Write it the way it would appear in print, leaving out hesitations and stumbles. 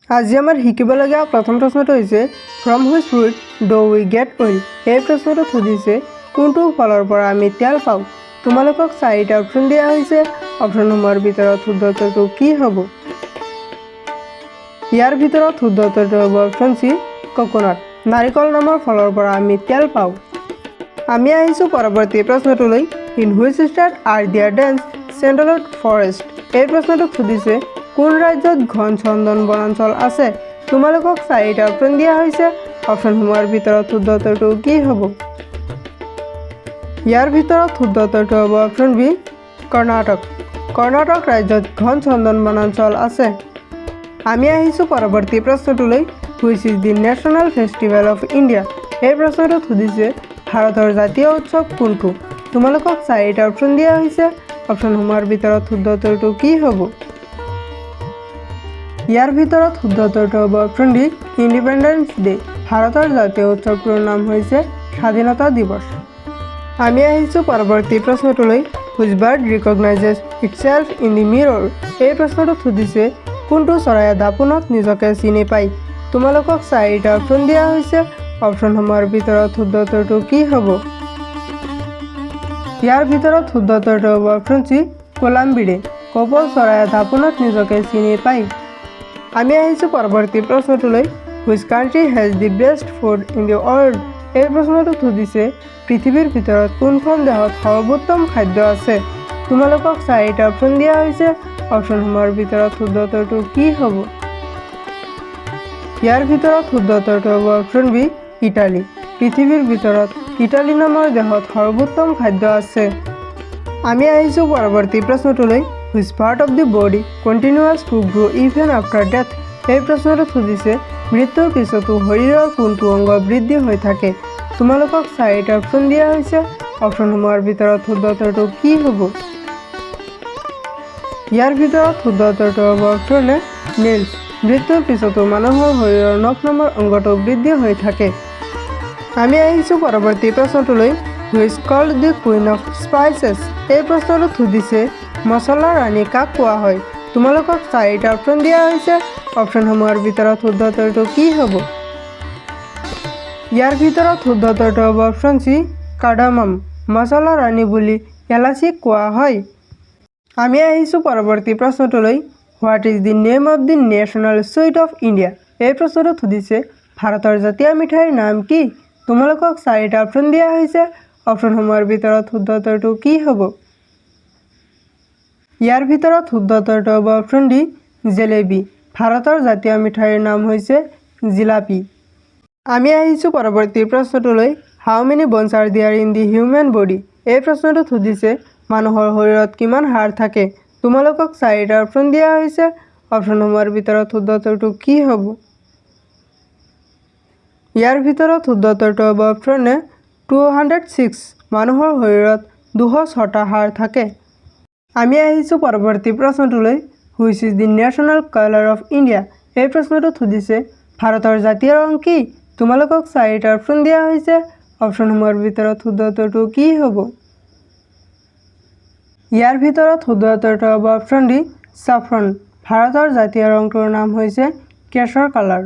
আজি আমাৰ শিকিবলগীয়া প্ৰথম প্ৰশ্নটো হৈছে from which fruit do we get oil. এই প্ৰশ্নটো সুধিছে কোনটো ফলৰ পৰা আমি তেল পাওঁ। তোমালোকক চাৰিটা অপশ্যন দিয়া হৈছে। অপশ্যনসমূহৰ ভিতৰত শুদ্ধ উত্তৰটো কি হ'ব? ইয়াৰ ভিতৰত শুদ্ধ উত্তৰটো হ'ব অপশ্যন চি কোকোনাট। নাৰিকল নামৰ ফলৰ পৰা আমি তেল পাওঁ। আমি আহিছোঁ পৰৱৰ্তী প্ৰশ্নটোলৈ। In which state are there dense sandalwood forest. এই প্ৰশ্নটোক সুধিছে কোন ৰাজ্যত ঘন চন্দন বনাঞ্চল আছে। তোমালোকক চাৰিটা অপশ্যন দিয়া হৈছে। অপশ্যনসমূহৰ ভিতৰত শুদ্ধ উত্তৰটো কি হ'ব? ইয়াৰ ভিতৰত শুদ্ধ উত্তৰটো হ'ব অপশ্যন বি কৰ্ণাটক। কৰ্ণাটক ৰাজ্যত ঘন চন্দন বনাঞ্চল আছে। আমি আহিছোঁ পৰৱৰ্তী প্ৰশ্নটোলৈ। Which is the national festival of India. এই প্ৰশ্নটোত সুধিছে ভাৰতৰ জাতীয় উৎসৱ কোনটো। তোমালোকক চাৰিটা অপশ্যন দিয়া হৈছে। অপশ্যনসমূহৰ ভিতৰত শুদ্ধ উত্তৰটো কি হ'ব? ইয়াৰ ভিতৰত শুদ্ধ উত্তৰটো হ'ব অপশ্যন ডি ইণ্ডিপেণ্ডেন্স ডে। ভাৰতৰ জাতীয় উৎসৱটোৰ নাম হৈছে স্বাধীনতা দিৱস। আমি আহিছোঁ পৰৱৰ্তী প্ৰশ্নটোলৈ। Which bird recognises itself in the mirror. এই প্ৰশ্নটোত সুধিছে কোনটো চৰাইয়ে দাপোনত নিজকে চিনি পায়। তোমালোকক চাৰিটা অপশ্যন দিয়া হৈছে। অপশ্যনসমূহৰ ভিতৰত শুদ্ধ উত্তৰটো কি হ'ব? ইয়াৰ ভিতৰত শুদ্ধ উত্তৰটো হ'ব অপশ্যন চি কোলাম্বিডে। কপৌ চৰাইয়ে দাপোনত নিজকে চিনি পায়। আমি আহিছোঁ পৰৱৰ্তী প্ৰশ্নটোলৈ। Which country has the best food in the world. এই প্ৰশ্নটোত সুধিছে পৃথিৱীৰ ভিতৰত কোনখন দেশত সৰ্বোত্তম খাদ্য আছে। তোমালোকক চাৰিটা অপশ্যন দিয়া হৈছে। অপশ্যনসমূহৰ ভিতৰত শুদ্ধ উত্তৰটো কি হ'ব? ইয়াৰ ভিতৰত শুদ্ধ উত্তৰটো হ'ব অপশ্যন বি ইটালী। পৃথিৱীৰ ভিতৰত ইটালী নামৰ দেশত সৰ্বোত্তম খাদ্য আছে। আমি আহিছোঁ পৰৱৰ্তী প্ৰশ্নটোলৈ। Which part of the body continuous to grow' even after death. এই প্ৰশ্নটোত সুধিছে মৃত্যুৰ পিছতো শৰীৰৰ কোনটো অংগ বৃদ্ধি হৈ থাকে। তোমালোকক চাৰিটা অপশ্যন দিয়া হৈছে। অপশ্যনসমূহৰ ভিতৰত শুদ্ধ উত্তৰটো কি হ'ব? ইয়াৰ ভিতৰত শুদ্ধ উত্তৰটো হ'ব অপশ্যন এ নেইলছ। মৃত্যুৰ পিছতো মানুহৰ শৰীৰৰ নখ নামৰ অংগটো বৃদ্ধি হৈ থাকে। আমি আহিছোঁ পৰৱৰ্তী প্ৰশ্নটোলৈ। Which called the queen of spices. এই প্ৰশ্নটোত সুধিছে মছলাৰ ৰাণী কাক কোৱা হয়। তোমালোকক চাৰিটা অপশ্যন দিয়া হৈছে। অপশ্যনসমূহৰ ভিতৰত শুদ্ধ উত্তৰটো কি হ'ব? ইয়াৰ ভিতৰত শুদ্ধ উত্তৰটো হ'ব অপশ্যন চি কাৰ্ডামম। মছলাৰ ৰাণী বুলি এলাচিক কোৱা হয়। আমি আহিছোঁ পৰৱৰ্তী প্ৰশ্নটোলৈ। What is the name of the national sweet of India. এই প্ৰশ্নটোত সুধিছে ভাৰতৰ জাতীয় মিঠাইৰ নাম কি। তোমালোকক চাৰিটা অপশ্যন দিয়া হৈছে। অপশ্যনসমূহৰ ভিতৰত শুদ্ধ উত্তৰটো কি হ'ব? ইয়াৰ ভিতৰত শুদ্ধ উত্তৰটো হ'ব অপশ্যন ডি জেলেবি। ভাৰতৰ জাতীয় মিঠাইৰ নাম হৈছে জিলাপি। আমি আহিছোঁ পৰৱৰ্তী প্ৰশ্নটোলৈ। How many bones are there in the human body. এই প্ৰশ্নটোত সুধিছে মানুহৰ শৰীৰত কিমান হাড় থাকে। তোমালোকক চাৰিটা অপশ্যন দিয়া হৈছে। অপশ্যনসমূহৰ ভিতৰত শুদ্ধ উত্তৰটো কি হ'ব? ইয়াৰ ভিতৰত শুদ্ধ উত্তৰটো হ'ব অপশ্যন এ 206। মানুহৰ শৰীৰত 206টা হাড় থাকে। আমি আহিছোঁ পৰৱৰ্তী প্ৰশ্নটোলৈ। Which is the national colour of India. এই প্ৰশ্নটোত সুধিছে ভাৰতৰ জাতীয় ৰং কি। তোমালোকক চাৰিটা অপশ্যন দিয়া হৈছে। অপশ্যনসমূহৰ ভিতৰত শুদ্ধ উত্তৰটো কি হ'ব? ইয়াৰ ভিতৰত শুদ্ধ উত্তৰটো হ'ব অপশ্যন ডি ছাফ্ৰন। ভাৰতৰ জাতীয় ৰংটোৰ নাম হৈছে কেশৰ কালাৰ।